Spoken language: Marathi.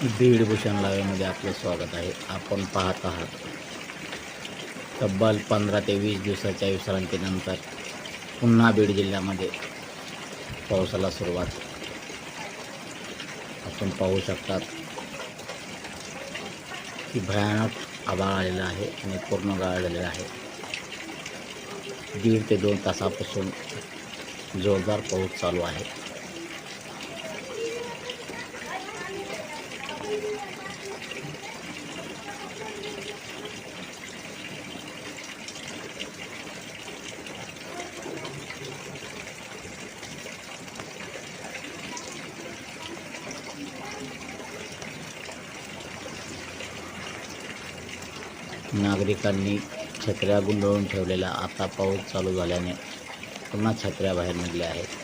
बीड भूषण लाईव्हमध्ये आपलं स्वागत आहे. आपण पाहत आहात तब्बल 15 ते 20 दिवसाच्या विश्रांतीनंतर पुन्हा बीड जिल्ह्यामध्ये पावसाला सुरुवात. आपण पाहू शकतात की भयानक आभाळ आलेलं आहे आणि पूर्ण गाळलेलं आहे. 1.5 ते 2 तासापासून जोरदार पाऊस चालू आहे. नागरिकांनी छत्र्या गुंडाळून ठेवलेल्या, आता पाऊस चालू झाल्याने पुन्हा छत्र्या बाहेर निघल्या आहेत.